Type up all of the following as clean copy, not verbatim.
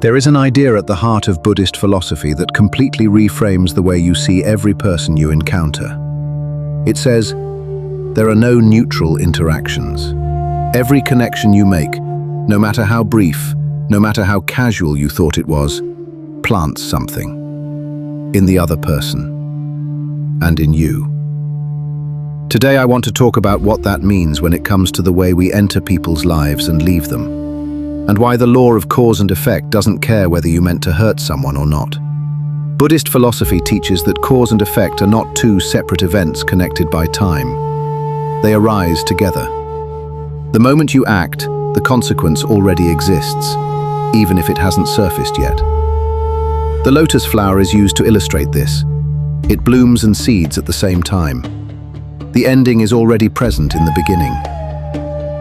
There is an idea at the heart of Buddhist philosophy that completely reframes the way you see every person you encounter. It says, there are no neutral interactions. Every connection you make, no matter how brief, no matter how casual you thought it was, plants something in the other person and in you. Today I want to talk about what that means when it comes to the way we enter people's lives and leave them, and why the law of cause and effect doesn't care whether you meant to hurt someone or not. Buddhist philosophy teaches that cause and effect are not two separate events connected by time. They arise together. The moment you act, the consequence already exists, even if it hasn't surfaced yet. The lotus flower is used to illustrate this. It blooms and seeds at the same time. The ending is already present in the beginning.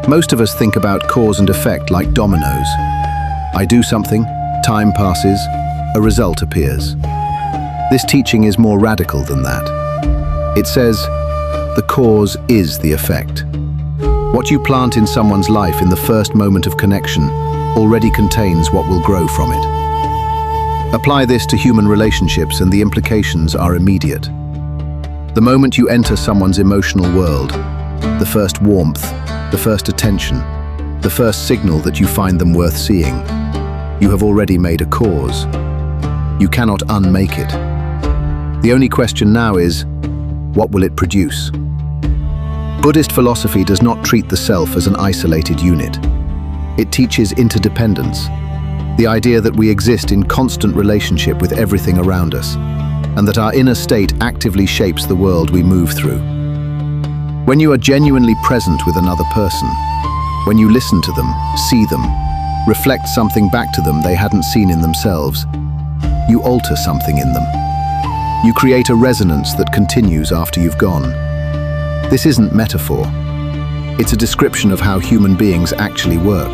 Most of us think about cause and effect like dominoes. I do something, time passes, a result appears. This teaching is more radical than that. It says, the cause is the effect. What you plant in someone's life in the first moment of connection already contains what will grow from it. Apply this to human relationships and the implications are immediate. The moment you enter someone's emotional world, the first warmth, the first attention, the first signal that you find them worth seeing, you have already made a cause. You cannot unmake it. The only question now is, what will it produce? Buddhist philosophy does not treat the self as an isolated unit. It teaches interdependence, the idea that we exist in constant relationship with everything around us, and that our inner state actively shapes the world we move through. When you are genuinely present with another person, when you listen to them, see them, reflect something back to them they hadn't seen in themselves, you alter something in them. You create a resonance that continues after you've gone. This isn't metaphor. It's a description of how human beings actually work.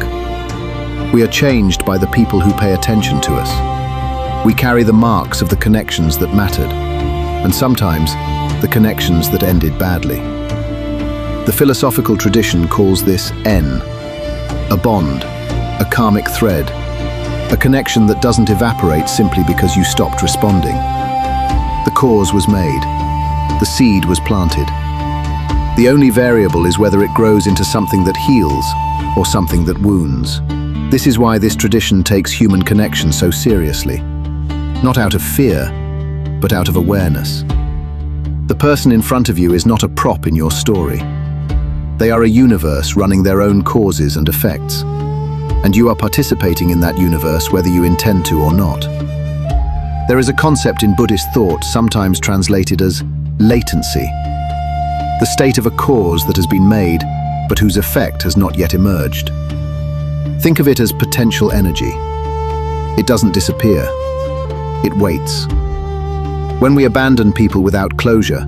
We are changed by the people who pay attention to us. We carry the marks of the connections that mattered, and sometimes the connections that ended badly. The philosophical tradition calls this N, a bond, a karmic thread, a connection that doesn't evaporate simply because you stopped responding. The cause was made, the seed was planted. The only variable is whether it grows into something that heals or something that wounds. This is why this tradition takes human connection so seriously, not out of fear, but out of awareness. The person in front of you is not a prop in your story. They are a universe running their own causes and effects, and you are participating in that universe whether you intend to or not. There is a concept in Buddhist thought sometimes translated as latency, the state of a cause that has been made but whose effect has not yet emerged. Think of it as potential energy. It doesn't disappear, it waits. When we abandon people without closure,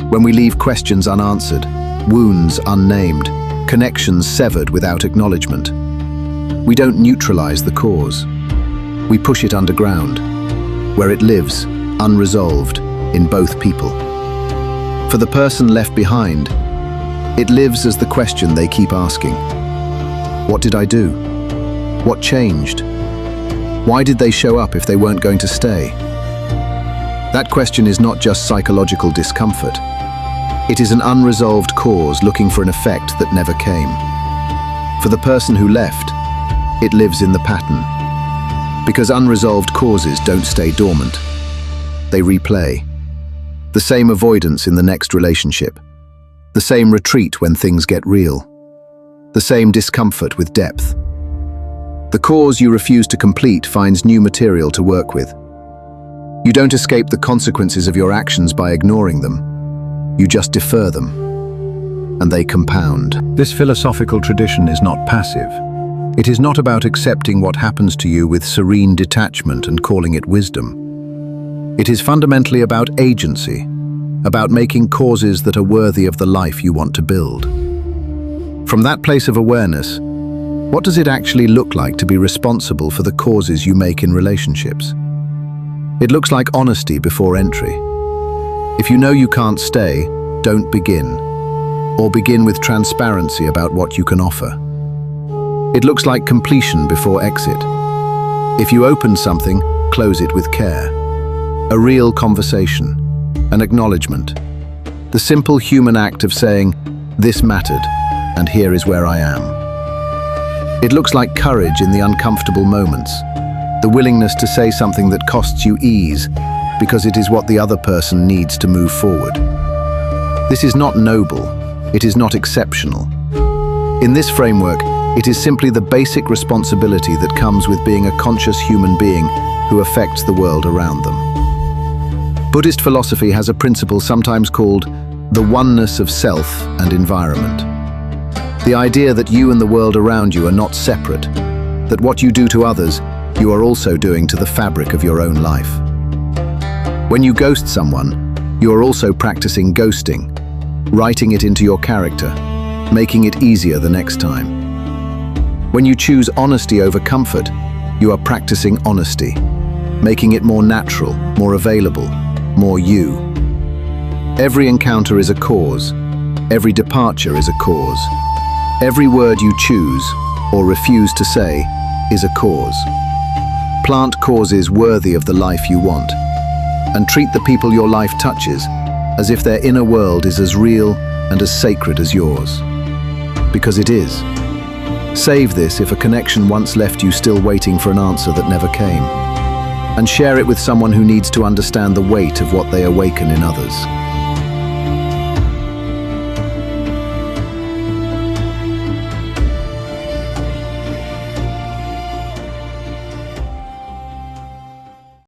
when we leave questions unanswered, wounds unnamed, connections severed without acknowledgement, we don't neutralize the cause. We push it underground, where it lives, unresolved, in both people. For the person left behind, it lives as the question they keep asking. What did I do? What changed? Why did they show up if they weren't going to stay? That question is not just psychological discomfort. It is an unresolved cause looking for an effect that never came. For the person who left, it lives in the pattern. Because unresolved causes don't stay dormant. They replay. The same avoidance in the next relationship. The same retreat when things get real. The same discomfort with depth. The cause you refuse to complete finds new material to work with. You don't escape the consequences of your actions by ignoring them. You just defer them, and they compound. This philosophical tradition is not passive. It is not about accepting what happens to you with serene detachment and calling it wisdom. It is fundamentally about agency, about making causes that are worthy of the life you want to build. From that place of awareness, what does it actually look like to be responsible for the causes you make in relationships? It looks like honesty before entry. If you know you can't stay, don't begin, or begin with transparency about what you can offer. It looks like completion before exit. If you open something, close it with care. A real conversation, an acknowledgement. The simple human act of saying, "This mattered, and here is where I am." It looks like courage in the uncomfortable moments, the willingness to say something that costs you ease because it is what the other person needs to move forward. This is not noble, it is not exceptional. In this framework, it is simply the basic responsibility that comes with being a conscious human being who affects the world around them. Buddhist philosophy has a principle sometimes called the oneness of self and environment. The idea that you and the world around you are not separate, that what you do to others, you are also doing to the fabric of your own life. When you ghost someone, you are also practicing ghosting, writing it into your character, making it easier the next time. When you choose honesty over comfort, you are practicing honesty, making it more natural, more available, more you. Every encounter is a cause. Every departure is a cause. Every word you choose or refuse to say is a cause. Plant causes worthy of the life you want, and treat the people your life touches as if their inner world is as real and as sacred as yours. Because it is. Save this if a connection once left you still waiting for an answer that never came. And share it with someone who needs to understand the weight of what they awaken in others.